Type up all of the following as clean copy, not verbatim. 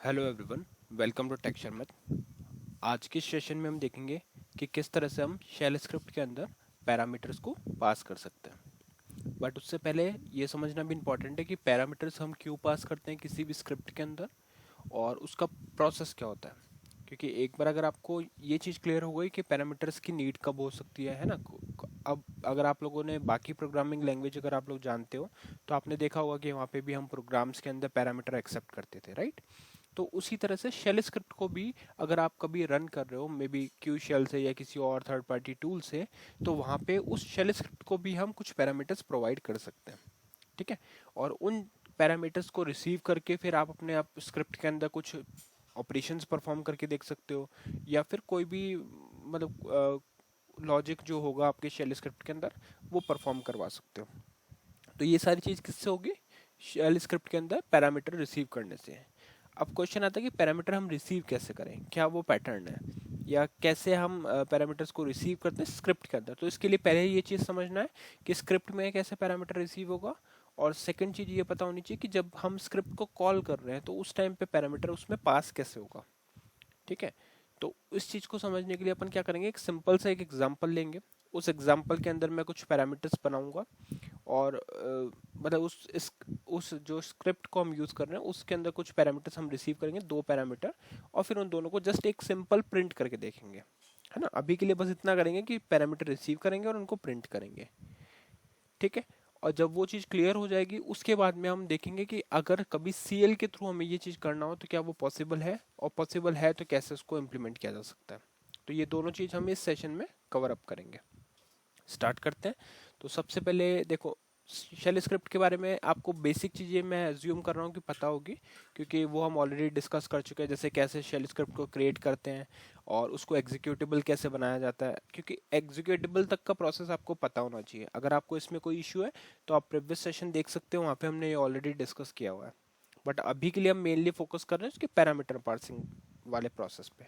Hello everyone, welcome to tech शर्मत। आज के सेशन में हम देखेंगे कि किस तरह से हम शेल स्क्रिप्ट के अंदर पैरामीटर्स को पास कर सकते हैं। बट उससे पहले ये समझना भी इम्पोर्टेंट है कि पैरामीटर्स हम क्यों पास करते हैं किसी भी स्क्रिप्ट के अंदर और उसका प्रोसेस क्या होता है। क्योंकि एक बार अगर आपको ये चीज़ क्लियर हो गई कि पैरामीटर्स की नीड कब हो सकती है ना। अब अगर आप लोगों ने बाकी प्रोग्रामिंग लैंग्वेज अगर आप लोग जानते हो तो आपने देखा होगा कि वहाँ पे भी हम प्रोग्राम्स के अंदर पैरामीटर एक्सेप्ट करते थे, राइट। तो उसी तरह से शेल स्क्रिप्ट को भी अगर आप कभी रन कर रहे हो मे बी क्यू शेल से या किसी और थर्ड पार्टी टूल से, तो वहाँ पे उस शेल स्क्रिप्ट को भी हम कुछ पैरामीटर्स प्रोवाइड कर सकते हैं। ठीक है। और उन पैरामीटर्स को रिसीव करके फिर आप अपने आप स्क्रिप्ट के अंदर कुछ ऑपरेशंस परफॉर्म करके देख सकते हो, या फिर कोई भी मतलब लॉजिक जो होगा आपके शेल स्क्रिप्ट के अंदर वो परफॉर्म करवा सकते हो। तो ये सारी चीज़ किससे होगी? शेल स्क्रिप्ट के अंदर पैरामीटर रिसीव करने से। अब क्वेश्चन आता है कि पैरामीटर हम रिसीव कैसे करें, क्या वो पैटर्न है या कैसे हम पैरामीटर्स को रिसीव करते हैं स्क्रिप्ट के अंदर। तो इसके लिए पहले ये चीज़ समझना है कि स्क्रिप्ट में कैसे पैरामीटर रिसीव होगा, और सेकंड चीज़ ये पता होनी चाहिए कि जब हम स्क्रिप्ट को कॉल कर रहे हैं तो उस टाइम पे पैरामीटर उसमें पास कैसे होगा। ठीक है। तो इस चीज़ को समझने के लिए अपन क्या करेंगे, एक सिंपल सा एक एग्जांपल लेंगे। उस एग्जांपल के अंदर मैं कुछ पैरामीटर्स बनाऊंगा और मतलब उस जो स्क्रिप्ट को हम यूज़ कर रहे हैं उसके अंदर कुछ पैरामीटर्स हम रिसीव करेंगे, दो पैरामीटर, और फिर उन दोनों को जस्ट एक सिंपल प्रिंट करके देखेंगे, है ना। अभी के लिए बस इतना करेंगे कि पैरामीटर रिसीव करेंगे और उनको प्रिंट करेंगे। ठीक है। और जब वो चीज़ क्लियर हो जाएगी उसके बाद में हम देखेंगे कि अगर कभी सीएल के थ्रू हमें ये चीज़ करना हो तो क्या वो पॉसिबल है, और पॉसिबल है तो कैसे उसको इम्प्लीमेंट किया जा सकता है। तो ये दोनों चीज़ हम इस सेशन में कवर अप करेंगे। स्टार्ट करते हैं। तो सबसे पहले देखो, शेल स्क्रिप्ट के बारे में आपको बेसिक चीज़ें मैं एज्यूम कर रहा हूँ कि पता होगी, क्योंकि वो हम ऑलरेडी डिस्कस कर चुके हैं, जैसे कैसे शेल स्क्रिप्ट को क्रिएट करते हैं और उसको एग्जीक्यूटेबल कैसे बनाया जाता है। क्योंकि एग्जीक्यूटेबल तक का प्रोसेस आपको पता होना चाहिए। अगर आपको इसमें कोई इशू है तो आप प्रीवियस सेशन देख सकते हो, वहाँ पे हमने ये ऑलरेडी डिस्कस किया हुआ है। बट अभी के लिए हम मेनली फोकस कर रहे हैं उसके पैरामीटर पार्सिंग वाले प्रोसेस पे।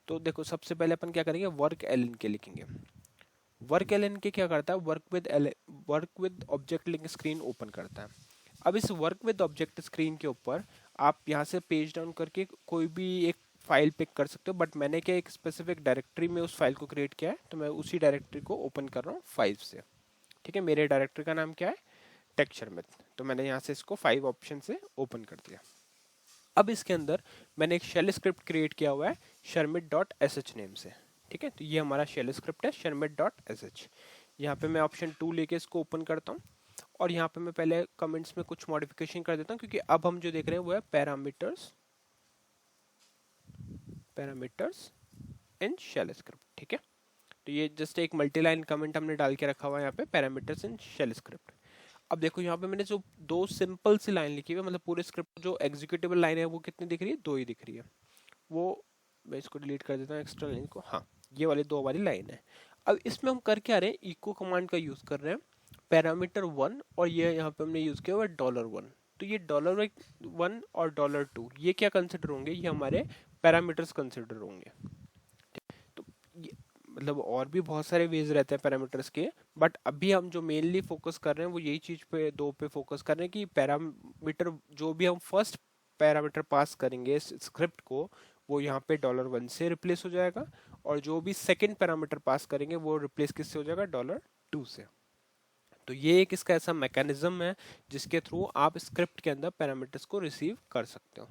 तो देखो, सबसे पहले अपन क्या करेंगे, वर्क एल के लिखेंगे। वर्क एल के क्या करता है, work with object link screen open करता है। अब इस वर्क विद ऑब्जेक्ट स्क्रीन के ऊपर आप यहाँ से पेज डाउन करके कोई भी एक फाइल पिक कर सकते हो, बट मैंने क्या एक स्पेसिफिक डायरेक्टरी में उस फाइल को क्रिएट किया है, तो मैं उसी डायरेक्टरी को ओपन कर रहा हूँ 5 से। ठीक है। मेरे डायरेक्टरी का नाम क्या है, टेक शर्मित। तो मैंने यहाँ से इसको 5 ऑप्शन से ओपन कर दिया। अब इसके अंदर मैंने एक शेल स्क्रिप्ट क्रिएट किया हुआ है शर्मिट डॉट एस एच नेम से। ठीक है। तो ये हमारा शेल स्क्रिप्ट है शर्मिट डॉट एस एच। यहाँ पे मैं ऑप्शन 2 लेके इसको ओपन करता हूँ, और यहाँ पे मैं पहले कमेंट्स में कुछ मॉडिफिकेशन कर देता हूँ, क्योंकि अब हम जो देख रहे हैं वो है parameters parameters in shell script. ठीक है। तो ये जस्ट एक मल्टी लाइन कमेंट हमने डाल के रखा हुआ है यहाँ पे, पैरामीटर्स इन शेल स्क्रिप्ट। अब देखो यहाँ पे मैंने जो दो सिंपल सी लाइन लिखी हुई है, मतलब पूरे स्क्रिप्ट जो एग्जीक्यूटेबल लाइन है वो कितनी दिख रही है, दो ही दिख रही है। वो मैं इसको डिलीट कर देता हूँ एक्स्ट्रा लाइन को। हाँ, ये वाली दो वाली लाइन है। अब इसमें हम कर क्या रहे हैं, इको कमांड का यूज कर रहे हैं, पैरामीटर 1, और ये यहाँ पे हमने यूज किया हुआ है $1। तो ये $1 और $2 ये क्या कंसिडर होंगे, ये हमारे पैरामीटर्स कंसिडर होंगे। तो ये मतलब और भी बहुत सारे वेज रहते हैं पैरामीटर्स के, बट अभी हम जो मेनली फोकस कर रहे हैं वो यही चीज पे, दो पे फोकस कर रहे हैं कि पैरामीटर जो भी हम फर्स्ट पैरामीटर पास करेंगे स्क्रिप्ट को, वो यहाँ पे $1 से रिप्लेस हो जाएगा, और जो भी सेकंड पैरामीटर पास करेंगे वो रिप्लेस किससे हो जाएगा, $2 से। तो ये एक इसका ऐसा मैकेनिज्म है जिसके थ्रू आप स्क्रिप्ट के अंदर पैरामीटर्स को रिसीव कर सकते हो।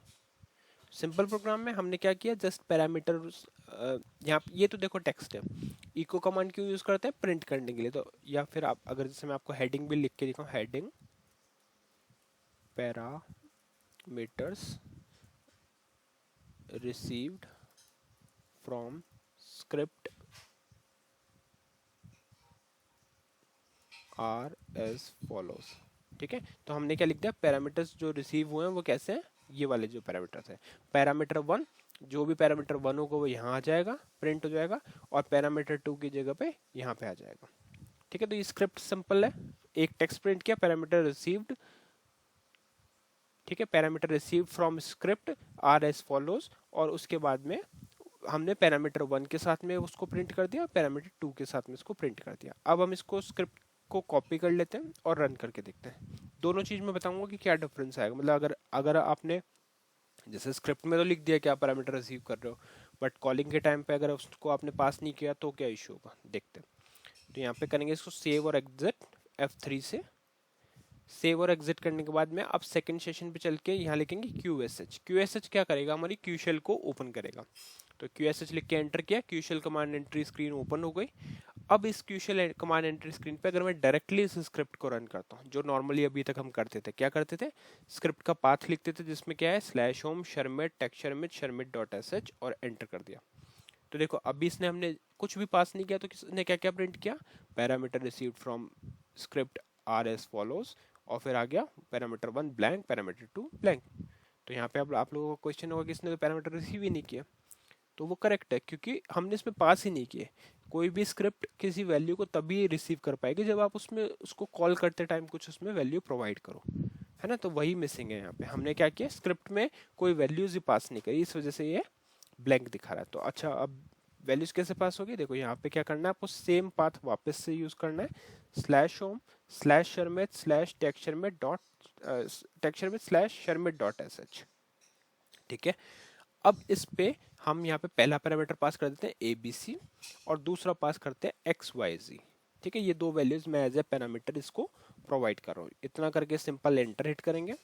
सिंपल प्रोग्राम में हमने क्या किया, जस्ट पैरामीटर यहाँ ये तो देखो टेक्स्ट है। इको कमांड क्यों यूज करते हैं, प्रिंट करने के लिए। तो या फिर आप अगर जैसे मैं आपको हेडिंग भी लिख के दिखाऊं, heading parameters received from script are as follows. ठीक है। तो हमने क्या लिख दिया, पैरामीटर्स जो रिसीव हुए हैं वो कैसे हैं, ये वाले जो पैरामीटर्स हैं। पैरामीटर 1, जो भी पैरामीटर 1 होगा वो यहाँ आ जाएगा, प्रिंट हो जाएगा, और पैरामीटर 2 की जगह पे यहाँ पे आ जाएगा। ठीक है। तो ये स्क्रिप्ट सिंपल है, एक टेक्स्ट प्रिंट किया, पैरामीटर रिसीव्ड। ठीक है। Parameter received from script are as follows, और उसके बाद में हमने पैरामीटर 1 के साथ में उसको प्रिंट कर दिया, पैरामीटर 2 के साथ में इसको प्रिंट कर दिया। अब हम इसको स्क्रिप्ट को कॉपी कर लेते हैं और रन करके देखते हैं। दोनों चीज में बताऊंगा कि क्या डिफरेंस आएगा। मतलब अगर अगर आपने जैसे स्क्रिप्ट में तो लिख दिया क्या पैरामीटर रिसीव कर रहे हो, बट कॉलिंग के टाइम पे अगर उसको आपने पास नहीं किया तो क्या इशू होगा, देखते हैं। तो यहाँ पे करेंगे इसको सेव और एग्जिट F3 से। सेव और एग्जिट करने के बाद में अब सेकंड सेशन पे चल के यहाँ लिखेंगे QSH। QSH क्या करेगा, हमारी क्यू शेल को ओपन करेगा। तो QSH लिख के एंटर किया, Q shell command entry screen open हो गई। अब इस Q shell command entry screen पे अगर मैं डायरेक्टली इस स्क्रिप्ट को रन करता हूँ, जो नॉर्मली अभी तक हम करते थे, क्या करते थे, स्क्रिप्ट का पाथ लिखते थे जिसमें क्या है /home शर्मिट टेक्सचरमिट शर्मिट डॉट sh और एंटर कर दिया। तो देखो अभी इसने हमने कुछ भी पास नहीं किया तो किसने क्या क्या प्रिंट किया, parameter received from script R S follows, और फिर आ गया पैरामीटर 1 ब्लैंक, पैरामीटर 2 ब्लैंक। तो यहाँ पे अब आप लोगों का क्वेश्चन होगा कि इसने तो पैरामीटर रिसीव ही नहीं किया, तो वो करेक्ट है क्योंकि हमने इसमें पास ही नहीं किए। कोई भी स्क्रिप्ट किसी वैल्यू को तभी रिसीव कर पाएगी जब आप उसमें उसको कॉल करते टाइम कुछ उसमें वैल्यू प्रोवाइड करो, है ना। तो वही मिसिंग है यहाँ पे, हमने क्या किया, स्क्रिप्ट में कोई वैल्यूज ही पास नहीं करी, इस वजह से ये ब्लैंक दिखा रहा है। तो अच्छा अब वैल्यूज कैसे पास होगी, देखो यहाँ पे क्या करना है आपको, सेम पाथ वापस से यूज करना है, /home /Sharmit /टेक्सचरमिट dot टेक्सचरमित /शर्मिट dot sh। ठीक है, अब इस पे हम यहाँ पे पहला पैरामीटर पास कर देते हैं ABC और दूसरा पास करते हैं XYZ। ठीक है, ये दो वैल्यूज मैं एज ए पैरामीटर इसको प्रोवाइड कर रहा हूँ। इतना करके सिंपल एंटर हिट करेंगे।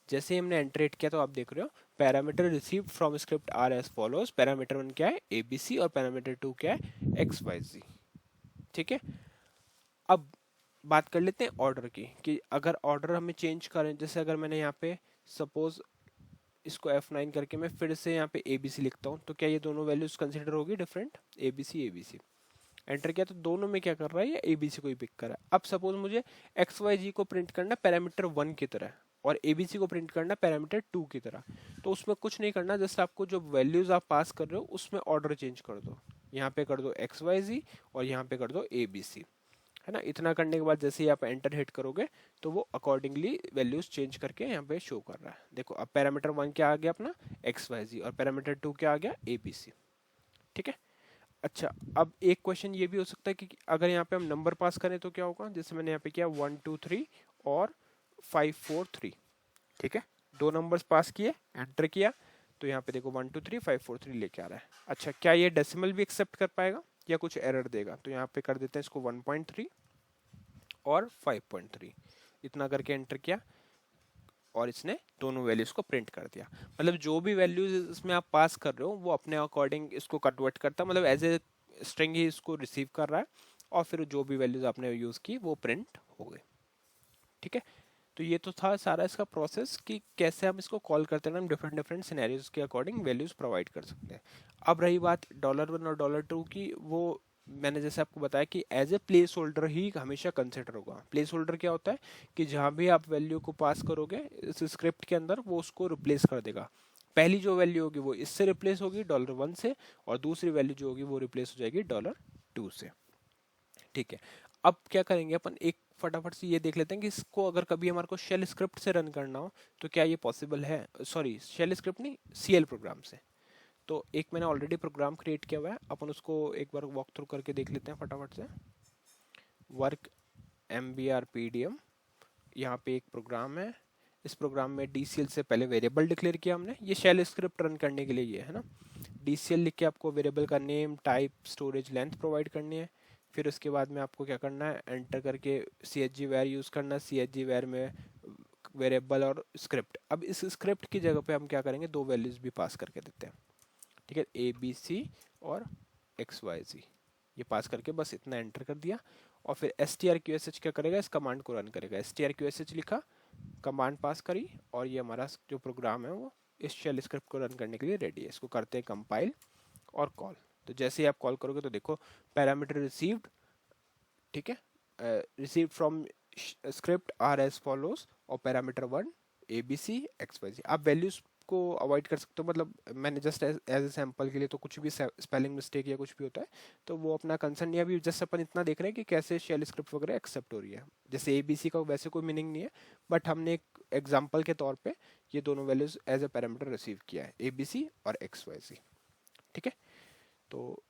जैसे ही हमने एंटर हिट किया तो आप देख रहे हो parameter received from script are as follows, parameter 1 क्या है ABC और पैरामीटर 2 क्या है XYZ। ठीक है, अब बात कर लेते हैं ऑर्डर की, कि अगर ऑर्डर हमें चेंज करें, जैसे अगर मैंने यहाँ पे सपोज इसको F9 करके मैं फिर से यहाँ पे ABC लिखता हूँ, तो क्या ये दोनों वैल्यूज कंसिडर होगी डिफरेंट, ABC एंटर किया तो दोनों में क्या कर रहा है, ये ABC को ही पिक कर रहा है। अब सपोज मुझे XYZ को प्रिंट करना पैरामीटर 1 की तरह और ABC को प्रिंट करना पैरामीटर 2 की तरह, तो उसमें कुछ नहीं करना, जस्ट आपको जो वैल्यूज आप पास कर रहे हो उसमें ऑर्डर चेंज कर दो, यहाँ पे कर दो XYZ और यहाँ पे कर दो ABC, है ना। इतना करने के बाद जैसे ही आप एंटर हिट करोगे तो वो अकॉर्डिंगली वैल्यूज चेंज करके यहाँ पे शो कर रहा है। देखो अब पैरामीटर 1 क्या आ गया अपना XYZ और पैरामीटर 2 क्या आ गया ABC। ठीक है, अच्छा अब एक क्वेश्चन ये भी हो सकता है कि अगर यहाँ पे हम नंबर पास करें तो क्या होगा, जैसे मैंने यहाँ पे किया 1 2 3 और 5 4 3। ठीक है, दो नंबर्स पास किए, एंटर किया, तो यहाँ पे देखो 1 2 3 5 4 3 लेके आ रहा है। अच्छा क्या ये डेसिमल भी एक्सेप्ट कर पाएगा या कुछ एरर देगा, तो यहाँ पे कर देते हैं इसको 1.3 और 5.3, इतना करके एंटर किया और इसने दोनों वैल्यूज को प्रिंट कर दिया। मतलब जो भी वैल्यूज इसमें आप पास कर रहे हो वो अपने अकॉर्डिंग इसको कन्वर्ट करता है, मतलब एज ए स्ट्रिंग ही इसको रिसीव कर रहा है और फिर जो भी वैल्यूज आपने यूज की वो प्रिंट हो गई। ठीक है, तो ये तो था सारा इसका प्रोसेस कि कैसे हम इसको कॉल करते हैं, हम डिफरेंट डिफरेंट सिनेरियोज के अकॉर्डिंग वैल्यूज प्रोवाइड कर सकते हैं। अब रही बात $1 और $2 की, वो मैंने जैसे आपको बताया कि एज ए प्लेस होल्डर ही हमेशा कंसिडर होगा। प्लेस होल्डर क्या होता है कि जहां भी आप वैल्यू को पास करोगे इस स्क्रिप्ट के अंदर वो उसको रिप्लेस कर देगा। पहली जो वैल्यू होगी वो इससे रिप्लेस होगी $1 से, और दूसरी वैल्यू जो होगी वो रिप्लेस हो जाएगी $2 से। ठीक है, अब क्या करेंगे अपन, एक फटाफट से ये देख लेते हैं कि इसको अगर कभी हमारे को शेल स्क्रिप्ट से रन करना हो तो क्या ये पॉसिबल है, सॉरी शेल स्क्रिप्ट नहीं CL प्रोग्राम से। तो एक मैंने ऑलरेडी प्रोग्राम क्रिएट किया हुआ है, अपन उसको एक बार वॉक थ्रू करके देख लेते हैं फटाफट से। वर्क MBR PDM, यहाँ पे एक प्रोग्राम है, इस प्रोग्राम में DCL से पहले वेरिएबल डिक्लेयर किया हमने, ये शेल स्क्रिप्ट रन करने के लिए ये है ना। DCL लिख के आपको वेरिएबल का name type storage length provide करनी है। फिर उसके बाद में आपको क्या करना है, एंटर करके CHG var यूज़ करना है, CHG var में वेरिएबल और स्क्रिप्ट। अब इस स्क्रिप्ट की जगह पे हम क्या करेंगे, दो वैल्यूज भी पास करके देते हैं। ठीक है, ABC और XYZ ये पास करके बस इतना एंटर कर दिया, और फिर strqsh क्या करेगा, इस कमांड को रन करेगा। strqsh लिखा, कमांड पास करी, और ये हमारा जो प्रोग्राम है वो इस शेल स्क्रिप्ट को रन करने के लिए रेडी है। इसको करते हैं कंपाइल और कॉल। तो जैसे ही आप कॉल करोगे तो देखो पैरामीटर रिसीव्ड, ठीक है, received from script are as follows, और पैरामीटर 1 ABC XYZ। आप वैल्यूज को अवॉइड कर सकते हो, मतलब मैंने जस्ट एज ए सैंपल के लिए, तो कुछ भी स्पेलिंग मिस्टेक या कुछ भी होता है तो वो अपना कंसर्न, या अभी जस्ट अपन इतना देख रहे हैं कि कैसे शेल स्क्रिप्ट वगैरह एक्सेप्ट हो रही है। जैसे ABC का वैसे कोई मीनिंग नहीं है, बट हमने एक एग्जाम्पल के तौर पे ये दोनों values as a parameter receive किया है, ABC और XYZ। ठीक है, तो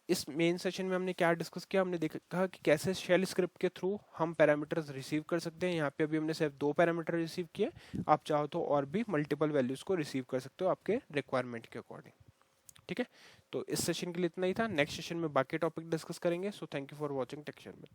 इस मेन सेशन में हमने क्या डिस्कस किया, हमने देखा कि कैसे शेल स्क्रिप्ट के थ्रू हम पैरामीटर्स रिसीव कर सकते हैं। यहाँ पे अभी हमने सिर्फ 2 पैरामीटर रिसीव किए, आप चाहो तो और भी मल्टीपल वैल्यूज को रिसीव कर सकते हो आपके रिक्वायरमेंट के अकॉर्डिंग। ठीक है, तो इस सेशन के लिए इतना ही था। नेक्स्ट सेशन में बाकी टॉपिक डिस्कस करेंगे। So thank you for watching texture में।